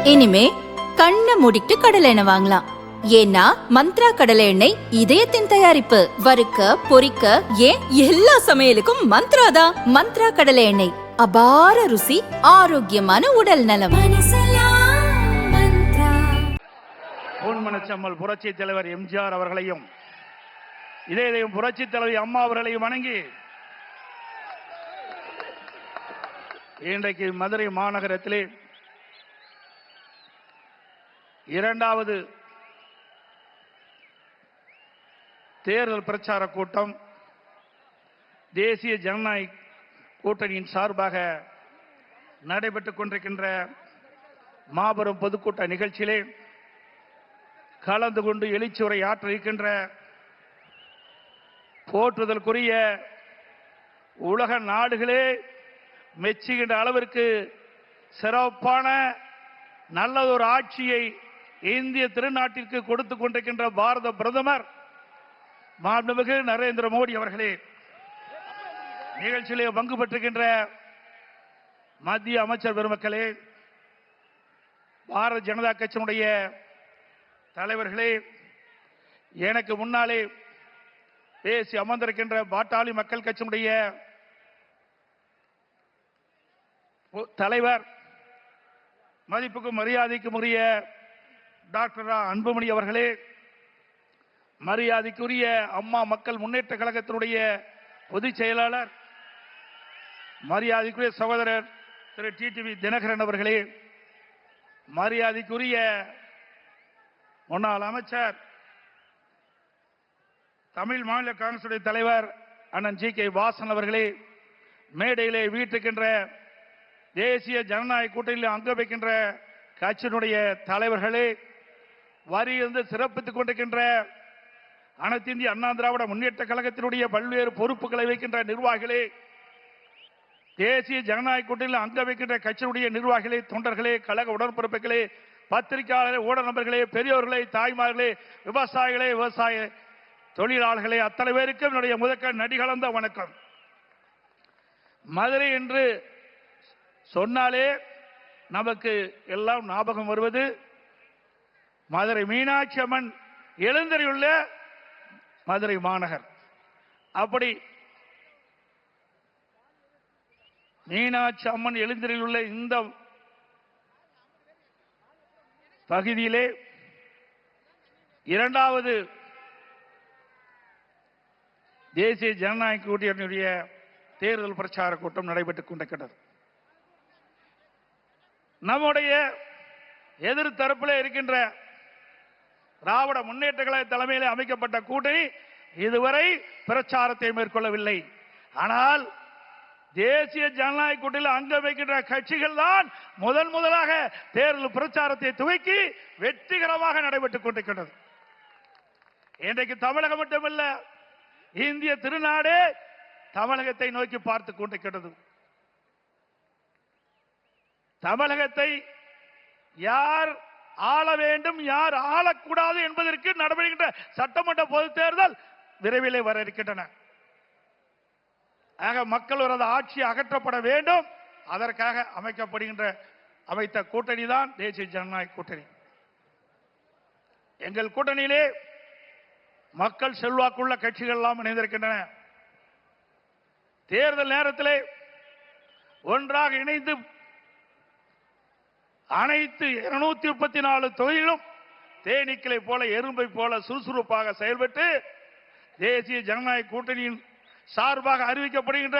இனிமே கண்ணை மூடிட்டு கடலை எண்ணெய் வாங்கலாம். ஏன்னா மந்த்ரா கடலை எண்ணெய் இதயத்தின் தயாரிப்பு. வறுக்க பொரிக்க ஏன் எல்லா சமையலுக்கும் மந்த்ரா தான். மந்த்ரா கடலை எண்ணெய், அபார ருசி, ஆரோக்கியமான உடல் நலம். பொன்மனச்செம்மல் புரட்சி தலைவர் எம்ஜிஆர் அவர்களையும் இதயம் புரட்சி தலைவி அம்மா அவர்களையும் வணங்கி இன்றைக்கு மதுரை மாநகரத்திலே இரண்டாவது தேர்தல் பிரச்சார கூட்டம் தேசிய ஜனநாயக கூட்டணியின் சார்பாக நடைபெற்றுக் கொண்டிருக்கின்ற மாபெரும் பொதுக்கூட்ட நிகழ்ச்சியிலே கலந்து கொண்டு எழுச்சி உரை ஆற்ற இருக்கின்ற போற்றுதலுக்குரிய உலக நாடுகளே மெச்சுகின்ற அளவிற்கு சிறப்பான நல்லதொரு ஆட்சியை இந்திய திருநாட்டிற்கு கொடுத்துக் கொண்டிருக்கின்ற பாரத பிரதமர் மாண்புமிகு நரேந்திர மோடி அவர்களே, நிகழ்ச்சியிலே பங்கு பெற்றிருக்கின்ற மத்திய அமைச்சர் பெருமக்களே, பாரதிய ஜனதா கட்சியினுடைய தலைவர்களே, எனக்கு முன்னாலே பேசி அமர்ந்திருக்கின்ற பாட்டாளி மக்கள் கட்சியினுடைய தலைவர், மதிப்புக்கும் மரியாதைக்கும் உரிய டாக்டர் அன்புமணி அவர்களே, மரியாதைக்குரிய அம்மா மக்கள் முன்னேற்ற கழகத்தினுடைய பொதுச் செயலாளர், மரியாதைக்குரிய சகோதரர் திரு டிடிவி தினகரன் அவர்களே, மரியாதைக்குரிய முன்னாள் அமைச்சர் தமிழ் மாநில காங்கிரசுடைய தலைவர் அண்ணன் ஜி கே வாசன் அவர்களே, மேடையிலே வீட்டுக்கின்ற தேசிய ஜனநாயக கூட்டணியில் அங்க வைக்கின்ற கட்சியினுடைய தலைவர்களே, வரியிலிருந்து சிறப்பித்துக் கொண்டிருக்கின்ற அனைத்து இந்திய அண்ணா திராவிட முன்னேற்ற கழகத்தினுடைய பல்வேறு பொறுப்புகளை வைக்கின்ற நிர்வாகிகளே, தேசிய ஜனநாயக கூட்டணியில் அங்க வைக்கின்ற கட்சியினுடைய நிர்வாகிகளே, தொண்டர்களே, கழக உடன்பிறப்புகளே, பத்திரிகையாளர்களே, ஊடக நண்பர்களே, பெரியோர்களே, தாய்மார்களே, விவசாயிகளே, விவசாய தொழிலாளர்களே, அத்தனை பேருக்கும் என்னுடைய முதற்க நடிகலந்த வணக்கம். மதுரை என்று சொன்னாலே நமக்கு எல்லாம் ஞாபகம் வருவது மதுரை மீனாட்சி அம்மன் எழுந்தருளியுள்ள மதுரை மாநகர். அப்படி மீனாட்சி அம்மன் எழுந்தருளியுள்ள இந்த பகுதியிலே இரண்டாவது தேசிய ஜனநாயக கூட்டணியுடைய தேர்தல் பிரச்சார கூட்டம் நடைபெற்றுக் கொண்டிருக்கிறது. நம்முடைய எதிர்த்தரப்பில் இருக்கின்ற திராவிட முன்னேற்ற கழக தலைமையில் அமைக்கப்பட்ட கூட்டணி இதுவரை பிரச்சாரத்தை மேற்கொள்ளவில்லை. ஆனால் தேசிய ஜனநாயக கூட்டணியில் அங்க வைக்கின்ற கட்சிகள் தான் முதலாக தேர்தல் பிரச்சாரத்தை துவக்கி வெற்றிகரமாக நடைபெற்றுக் கொண்டிருக்கிறது. இன்றைக்கு தமிழகம் மட்டுமல்ல, இந்திய திருநாடு தமிழகத்தை நோக்கி பார்த்துக் கொண்டிருக்கிறது. தமிழகத்தை யார் ஆள வேண்டும், யார் ஆளக்கூடாது என்பதற்கு நடைபெறுகின்ற சட்டமன்ற பொதுத் தேர்தல் விரைவிலே வர இருக்கின்றன. ஆக மக்கள் ஒரு ஆட்சி அகற்றப்பட வேண்டும், அதற்காக அமைத்த கூட்டணி தான் தேசிய ஜனநாயக கூட்டணி. எங்கள் கூட்டணியிலே மக்கள் செல்வாக்குள்ள கட்சிகள் எல்லாம் இணைந்திருக்கின்றன. தேர்தல் நேரத்திலே ஒன்றாக இணைந்து அனைத்து 234 தொகுதிகளும் தேனீக்களை போல எறும்பை போல சுறுசுறுப்பாக செயல்பட்டு தேசிய ஜனநாயக கூட்டணியின் சார்பாக அறிவிக்கப்படுகின்ற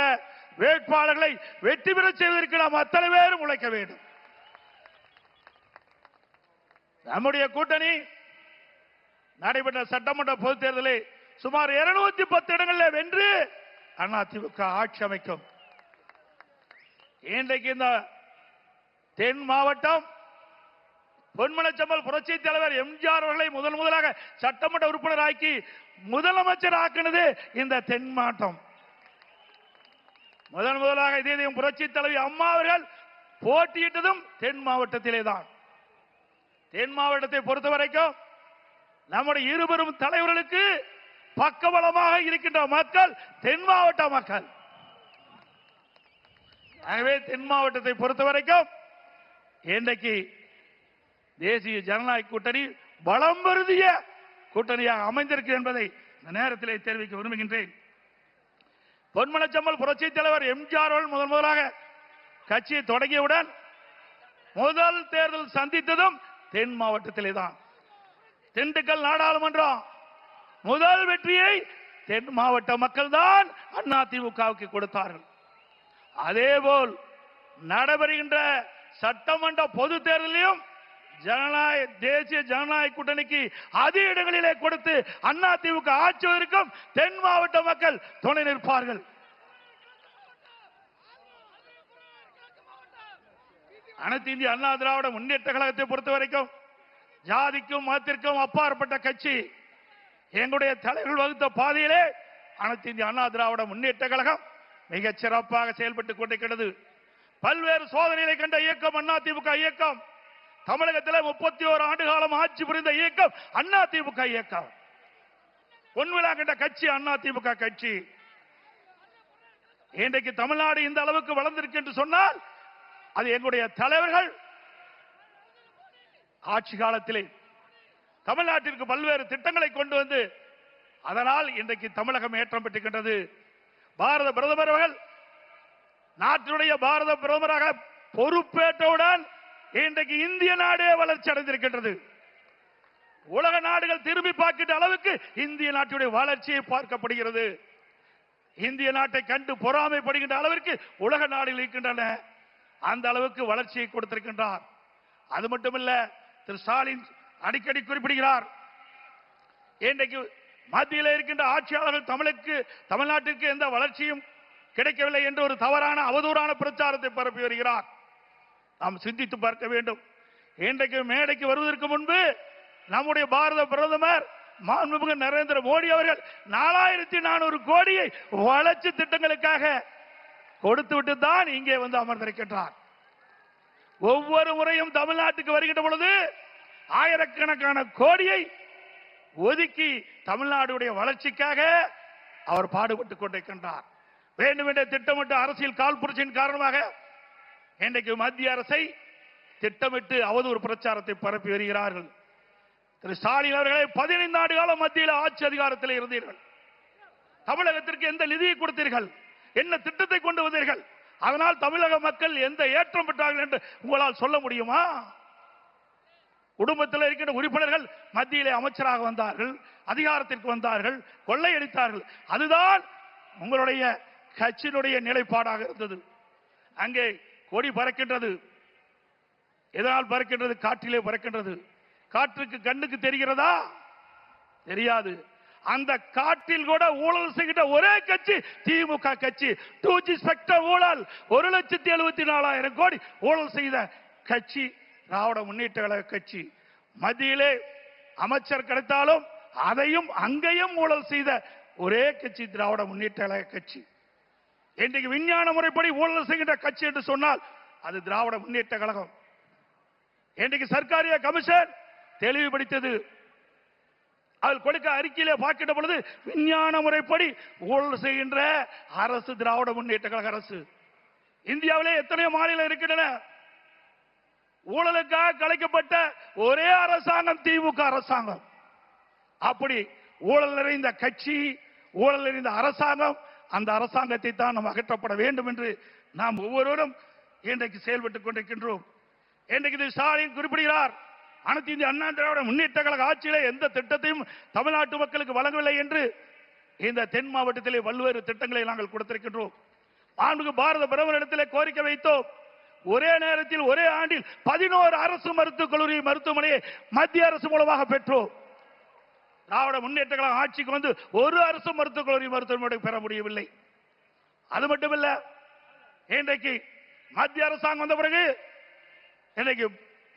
வேட்பாளர்களை வெற்றி பெற செய்வதற்கு நாம் அத்தனை பேரும் உழைக்க வேண்டும். நம்முடைய கூட்டணி நடைபெற்ற சட்டமன்ற பொதுத் தேர்தலில் சுமார் 210 இடங்களில் வென்று அதிமுக ஆட்சி அமைக்கும். இன்றைக்கு இந்த தென் மாவட்டம் பொன்மனச்செம்மல் புரட்சி தலைவர் எம்ஜிஆர் அவர்களை முதலாக சட்டமன்ற உறுப்பினர் ஆக்கி முதலமைச்சர் ஆக்கினது இந்த தென் மாவட்டம். முதலாக இதயம் புரட்சி தலைவி அம்மா அவர்கள் போட்டியிட்டதும் தென் மாவட்டத்திலே தான். தென் மாவட்டத்தை பொறுத்தவரைக்கும் நம்முடைய இருபெரும் தலைவர்களுக்கு பக்கபலமாக இருக்கின்ற மக்கள் தென் மாவட்ட மக்கள். ஆகவே தென் மாவட்டத்தை பொறுத்தவரைக்கும் இன்றைக்கு தேசிய ஜனநாயக கூட்டணி பலம் பொருந்திய கூட்டணியாக அமைந்திருக்கு என்பதை இந்த நேரத்திலே தெரிவிக்க விரும்புகின்றேன். பொன்மனச்செம்மல் புரட்சி தலைவர் எம்ஜிஆர் அவர்கள் முதலாக கட்சியை தொடங்கியவுடன் முதல் தேர்தல் சந்தித்ததும் தென் மாவட்டத்திலே தான். திண்டுக்கல் நாடாளுமன்றம் முதல் வெற்றியை தென் மாவட்ட மக்கள் தான் அதிமுகவுக்கு கொடுத்தார்கள். அதேபோல் நடைபெறுகின்ற சட்டமன்ற பொது தேர்தலிலும் தேசிய ஜனநாயக கூட்டணிக்கு அதிக இடங்களிலே கொடுத்து அதிமுக ஆட்சிவதற்கும் தென் மாவட்ட மக்கள் துணை நிற்பார்கள். அனைத்து இந்திய அண்ணா திராவிட முன்னேற்ற கழகத்தை பொறுத்த வரைக்கும் ஜாதிக்கும் மதத்திற்கும் அப்பாற்பட்ட கட்சி. எங்களுடைய தலைவர்கள் வகுத்த பாதையிலே அனைத்து இந்திய அண்ணா திராவிட முன்னேற்ற கழகம் மிகச் சிறப்பாக செயல்பட்டுக் கொண்டிருக்கிறது. பல்வேறு சோதனைகளை கண்ட இயக்கம் அதிமுக இயக்கம். தமிழகத்தில் 31 ஆண்டு காலம் ஆட்சி புரிந்த இயக்கம் அதிமுக இயக்கம். பொன்விழா கண்ட கட்சி அதிமுக கட்சி. இன்றைக்கு தமிழ்நாடு இந்த அளவுக்கு வளர்ந்திருக்கு என்று சொன்னால் அது எங்களுடைய தலைவர்கள் ஆட்சி காலத்திலே தமிழ்நாட்டிற்கு பல்வேறு திட்டங்களை கொண்டு வந்து அதனால் இன்றைக்கு தமிழகம் ஏற்றம் பெற்றுகின்றது. பாரத பிரதமர் அவர்கள் நாட்டினுடைய பாரத பிரதமராக பொறுப்பேற்றவுடன் இன்றைக்கு இந்திய நாடே வளர்ச்சி அடைந்திருக்கின்றது. உலக நாடுகள் திரும்பி பார்க்கின்ற அளவுக்கு இந்திய நாட்டுடைய வளர்ச்சியை பார்க்கப்படுகிறது. இந்திய நாட்டை கண்டு பொறாமைப்படுகின்ற அளவிற்கு உலக நாடுகள் இருக்கின்றன. அந்த அளவுக்கு வளர்ச்சியை கொடுத்திருக்கின்றார். அது மட்டுமல்ல, திரு ஸ்டாலின் அடிக்கடி குறிப்பிடுகிறார், இன்றைக்கு மத்தியில் இருக்கின்ற ஆட்சியாளர்கள் தமிழ்நாட்டிற்கு எந்த வளர்ச்சியும் கிடைக்கவில்லை என்று ஒரு தவறான அவதூறான பிரச்சாரத்தை பரப்பி வருகிறார். நாம் சிந்தித்து பார்க்க வேண்டும். இன்றைக்கு மேடைக்கு வருவதற்கு முன்பு நம்முடைய பாரத பிரதமர் மாண்புமிகு நரேந்திர மோடி அவர்கள் 4400 கோடியை வளர்ச்சி திட்டங்களுக்காக கொடுத்துவிட்டு தான் இங்கே வந்து அமர்ந்திருக்கின்றார். ஒவ்வொரு முறையும் தமிழ்நாட்டுக்கு வருகின்ற பொழுது ஆயிரக்கணக்கான கோடியை ஒதுக்கி தமிழ்நாடுடைய வளர்ச்சிக்காக அவர் பாடுபட்டுக் கொண்டிருக்கின்றார். வேண்டுமென்ற திட்டமிட்டு அரசியல் காழ்ப்புணர்ச்சியின் காரணமாக இன்றைக்கு மத்திய அரசை திட்டமிட்டு அவதூறு பிரச்சாரத்தை பரப்பி வருகிறார்கள். திரு ஸ்டாலின் அவர்களை 15 ஆண்டு காலம் மத்தியில் ஆட்சி அதிகாரத்தில் இருந்தீர்கள். தமிழகத்திற்கு எந்த நிதியை கொடுத்தீர்கள்? என்ன திட்டத்தை கொண்டு வந்தீர்கள்? அதனால் தமிழக மக்கள் எந்த ஏற்றம் பெற்றார்கள் என்று உங்களால் சொல்ல முடியுமா? குடும்பத்தில் இருக்கின்ற உறுப்பினர்கள் மத்தியிலே அமைச்சராக வந்தார்கள், அதிகாரத்திற்கு வந்தார்கள், கொள்ளையடித்தார்கள். அதுதான் உங்களுடைய கட்சியினுடைய நிலைப்பாடாக இருந்தது. அங்கே கொடி பறக்கின்றது. எதனால் பறக்கின்றது? காற்றிலே பறக்கின்றது. காற்றுக்கு கண்ணுக்கு தெரிகிறதா? தெரியாது. அந்த காற்றில் கூட ஊழல் செய்கின்ற ஒரே கட்சி திமுக கட்சி. 2G ஸ்பெக்ட்ரம் ஊழல் 1,74,000 கோடி ஊழல் செய்த கட்சி திராவிட முன்னேற்ற கழக கட்சி. மத்தியிலே அமைச்சர் கிடைத்தாலும் அதையும் அங்கேயும் ஊழல் செய்த ஒரே கட்சி திராவிட முன்னேற்ற கழக கட்சி. இன்றைக்கு விஞ்ஞான முறைப்படி ஊழல் செய்கின்ற கட்சி என்று சொன்னால் அது திராவிட முன்னேற்ற கழகம். இன்றைக்கு சர்க்காரிய கமிஷன் தெளிவுபடுத்தது. அதில் கொடுக்க அறிக்கையிலே பார்க்கின்ற பொழுது விஞ்ஞான முறைப்படி ஊழல் செய்கின்ற அரசு திராவிட முன்னேற்ற கழக அரசு. இந்தியாவிலே எத்தனையோ மாநிலம் இருக்கின்றன. ஊழலுக்காக கலைக்கப்பட்ட ஒரே அரசாங்கம் திமுக அரசாங்கம். அப்படி ஊழல் நிறைந்த கட்சி, ஊழல் நிறைந்த அரசாங்கம், அந்த அரசாங்கத்தை தான் நாம் அகற்றப்பட வேண்டும் என்று நாம் ஒவ்வொருவரும் இன்றைக்கு செயல்பட்டுக் கொண்டிருக்கின்றோம். இன்றைக்கு ஸ்டாலின் குறிப்பிடுகிறார், அனைத்து இந்திய அண்ணா திராவிட முன்னேற்ற கழக ஆட்சியிலே எந்த திட்டத்தையும் தமிழ்நாட்டு மக்களுக்கு வழங்கவில்லை என்று இந்த தென் மாவட்டத்திலே பல்வேறு திட்டங்களை நாங்கள் கொடுத்திருக்கின்றோம். மாண்புமிகு பாரத பிரதமரிடத்திலே கோரிக்கை வைத்தோம். ஒரே நேரத்தில் ஒரே ஆண்டில் 11 அரசு மருத்துவக் கல்லூரி மருத்துவமனையை மத்திய அரசு மூலமாக பெற்றோம். திராவிட முன்னேற்ற கழக ஆட்சிக்கு வந்து ஒரு அரசு மருத்துவக் கல்லூரி மருத்துவமனை பெற முடியவில்லை. அது மட்டுமல்ல, இன்றைக்கு மத்திய அரசாங்கம் வந்த பிறகு இன்றைக்கு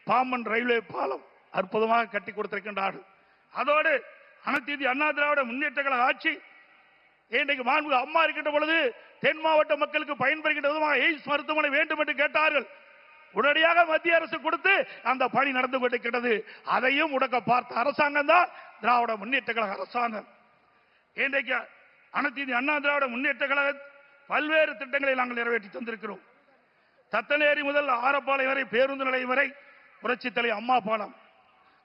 பாம்பன் ரயில்வே பாலம் அற்புதமாக கட்டி கொடுத்திருக்கின்றார்கள். அதோடு அனைத்து இந்திய அண்ணா திராவிட முன்னேற்ற கழக ஆட்சி இன்றைக்கு மாண்புமிகு அம்மா இருக்கின்ற பொழுது தென் மாவட்ட மக்களுக்கு பயன்பெறுகின்ற விதமாக எய்ம்ஸ் மருத்துவமனை வேண்டும் என்று கேட்டார்கள். உடனடியாக மத்திய அரசு கொடுத்து அந்த பணி நடந்து கொண்டிருக்கிறது. அதையும் முடக்க பார்த்த அரசாங்கம் தான் திராவிட முன்னேற்ற கழக அரசாங்கம். இன்றைக்கு அனைத்து இந்திய அண்ணா திராவிட முன்னேற்ற கழக பல்வேறு திட்டங்களை நாங்கள் நிறைவேற்றி தந்திருக்கிறோம். தத்தனேரி முதல் ஆரப்பாளையம் வரை, பேருந்து நிலையம் வரை புரட்சித்தலை அம்மா பாலம்,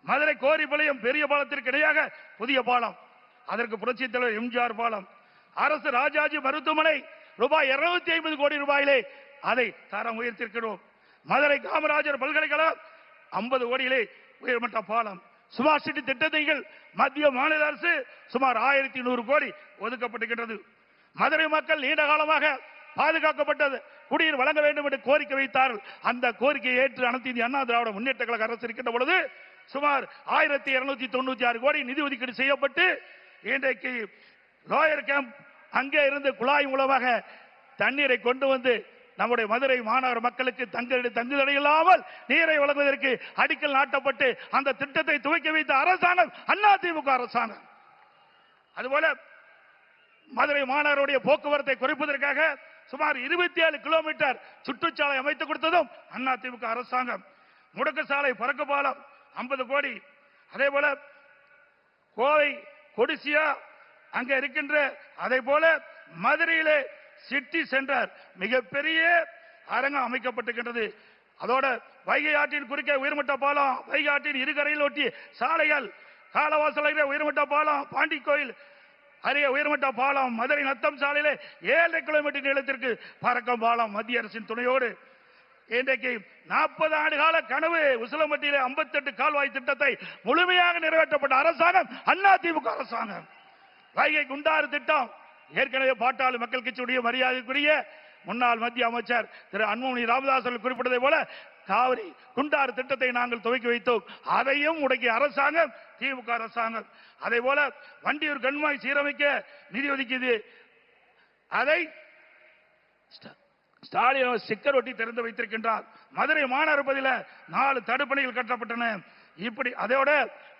மதுரை கோரிப்பாளையம் பெரிய பாலத்திற்கு இடையாக புதிய பாலம், அதற்கு புரட்சித் தலைவர் எம்ஜிஆர் பாலம், அரசு ராஜாஜி மருத்துவமனை ரூபாய் 250 கோடி ரூபாயிலே அதை தரம் உயர்த்திருக்கிறோம். மதுரை காமராஜர் பல்கலைக்கழகம் 50 கோடியிலே உயர்மட்ட பாலம், ஸ்மார்ட் சிட்டி திட்டத்தைகள் மத்திய மாநில அரசு சுமார் 1100 கோடி ஒதுக்கப்பட்டிருக்கிறது. மதுரை மக்கள் நீண்ட காலமாக பாதுகாக்கப்பட்டது குடிநீர் வழங்க வேண்டும் என்று கோரிக்கை வைத்தார்கள். அந்த கோரிக்கையை ஏற்று அனைத்து இந்திய அண்ணா திராவிட முன்னேற்ற கழக அரசு இருக்கின்ற பொழுது சுமார் 1296 கோடி நிதி ஒதுக்கீடு செய்யப்பட்டு இன்றைக்கு லோயர் கேம்ப் அங்கே இருந்து குழாய் மூலமாக தண்ணீரை கொண்டு வந்து நம்முடைய மதுரை மாநகர மக்களுக்கு தங்குதடை இல்லாமல் நீரை வழங்குவதற்கு அடிக்கல் நாட்டப்பட்டு அந்த திட்டத்தை துவக்கி வைத்த அரசாங்கம் அதிமுக அரசாங்கம். அதுபோல மதுரை மாநகருடைய போக்குவரத்தை குறைப்பதற்காக சுமார் 27 கிலோமீட்டர் சுற்றுச்சாலை அமைத்து கொடுத்ததும் அதிமுக அரசாங்கம். முடக்கு சாலை பறக்க பாலம் 50 கோடி. அதே போல கோவை கொடிசியா அங்க இருக்கின்ற, அதே போல மதுரையிலே சிட்டி சென்டர் மிகப்பெரிய அரங்கம் அமைக்கப்பட்டிருக்கின்றது. அதோட வைகை ஆற்றின் குறுக்கே உயர்மட்ட பாலம், வைகை ஆற்றின் இருகரையில் ஒட்டிய சாலைகள், காலவாசல் உயர்மட்ட பாலம், பாண்டி கோயில் அருகே உயர்மட்ட பாலம், மதுரை நத்தம் சாலையிலே 7 கிலோமீட்டர் நீளத்திற்கு பறக்கும் பாலம் மத்திய அரசின் துணையோடு இன்றைக்கு 40 ஆண்டு கால கனவு உசிலம்பட்டியிலே 58 கால்வாய் திட்டத்தை முழுமையாக நிறைவேற்றப்பட்ட அரசாங்கம் அதிமுக அரசாங்கம். வைகை குண்டாறு திட்டம் ஏற்கனவே பாட்டாளி மக்கள் கட்சியுடைய மரியாதைக்குரிய முன்னாள் மத்திய அமைச்சர் திரு அன்புமணி ராமதாஸ் அவர்கள் குறிப்பிட்டதை போல காவிரி குண்டாறு திட்டத்தை நாங்கள் துவக்கி வைத்தோம். அதையும் உடைக்கிய அரசாங்கம் திமுக அரசாங்கம். அதே போல வண்டியூர் கண்மாய் சீரமைக்க நிதி ஒதுக்கியது, அதை ஸ்டாலின் ஸ்டிக்கர் ஒட்டி திறந்து வைத்திருக்கின்றார். மதுரை மாநகர பகுதியில் 4 தடுப்பணைகள் கட்டப்பட்டன. இப்படி அதோட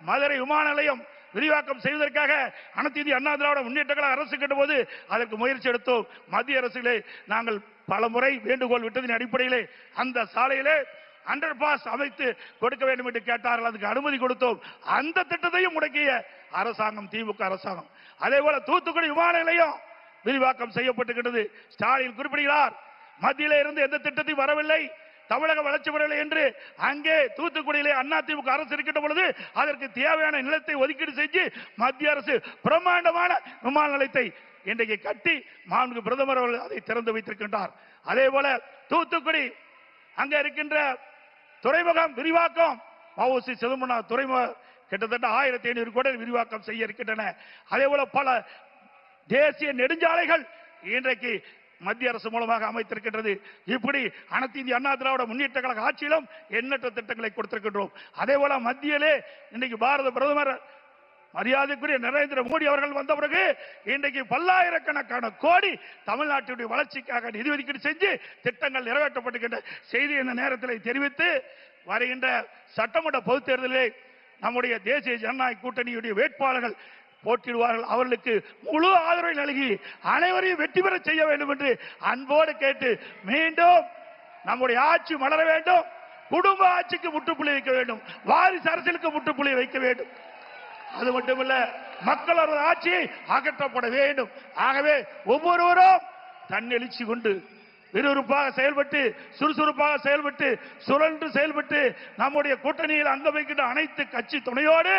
மதுரை விமான நிலையம் விரிவாக்கம் செய்வதற்காக அனைத்து இந்திய அண்ணா திராவிட முன்னேற்ற கழக அரசு கேட்டபோது அதற்கு முயற்சி எடுத்தோம். மத்திய அரசிலே நாங்கள் பல முறை வேண்டுகோள் விட்டதின் அடிப்படையிலே அந்த சாலையிலே அண்டர் பாஸ் அமைத்து கொடுக்க வேண்டும் என்று கேட்டார்கள். அதுக்கு அனுமதி கொடுத்தோம். அந்த திட்டத்தையும் முடக்கிய அரசாங்கம் திமுக அரசாங்கம். அதே போல தூத்துக்குடி விமான நிலையம் விரிவாக்கம் செய்யப்பட்டிருக்கிறது. ஸ்டாலின் குறிப்பிடுகிறார், மத்தியிலே இருந்து எந்த திட்டத்தையும் வரவில்லை, தமிழக வளர்ச்சி பெறவில்லை என்று. அங்கே தூத்துக்குடியிலே அதிமுக அரசு இருக்கின்ற பொழுது அதற்கு தேவையான நிலத்தை ஒதுக்கீடு செஞ்சு மத்திய அரசு பிரம்மாண்டமான விமான நிலையத்தை இன்றைக்கு கட்டி மாண்புமிகு பிரதமர் அவர்கள் அதை திறந்து வைத்திருக்கின்றார். அதே போல தூத்துக்குடி அங்க இருக்கின்ற துறைமுகம் விரிவாக்கம், வஉசி சிதம்பரம் துறைமுகம் கிட்டத்தட்ட 1500 கோடி விரிவாக்கம் செய்ய இருக்கின்றன. அதே போல பல தேசிய நெடுஞ்சாலைகள் இன்றைக்கு மத்திய அரசு மூலமாக அமைத்திருக்கின்றது. இப்படி அனைத்து இந்திய அண்ணா திராவிட முன்னேற்ற கழக ஆட்சியிலும் எண்ணற்ற திட்டங்களை கொடுத்திருக்கின்றோம். அதே போல மத்தியிலே இன்னைக்கு பாரத பிரதமர் மரியாதைக்குரிய நரேந்திர மோடி அவர்கள் வந்த பிறகு இன்றைக்கு பல்லாயிரக்கணக்கான கோடி தமிழ்நாட்டுடைய வளர்ச்சிக்காக நிதி ஒதுக்கீடு செஞ்சு திட்டங்கள் நிறைவேற்றப்பட்டுகின்ற செய்தி இந்த நேரத்தில் தெரிவித்து, வருகின்ற சட்டமன்ற பொதுத் தேர்தலில் நம்முடைய தேசிய ஜனநாயக கூட்டணியுடைய வேட்பாளர்கள் போட்டியிடுவார்கள். அவர்களுக்கு முழு ஆதரவை நல்கி அனைவரையும் வெற்றி பெற செய்ய வேண்டும் என்று அன்போடு கேட்டு, மீண்டும் நம்முடைய ஆட்சி மலர வேண்டும், குடும்ப ஆட்சிக்கு முற்றுப்புள்ளி வைக்க வேண்டும், வாரிசு அரசியலுக்கு முற்றுப்புள்ளி வைக்க வேண்டும். அது மட்டுமல்ல, மக்களோட ஆட்சியை அகற்றப்பட வேண்டும். ஆகவே ஒவ்வொருவரும் தன்னெழுச்சி கொண்டு விறுவிறுப்பாக செயல்பட்டு, சுறுசுறுப்பாக செயல்பட்டு, சுழன்று செயல்பட்டு நம்முடைய கூட்டணியில் அங்க வைக்கின்ற அனைத்து கட்சி துணையோடு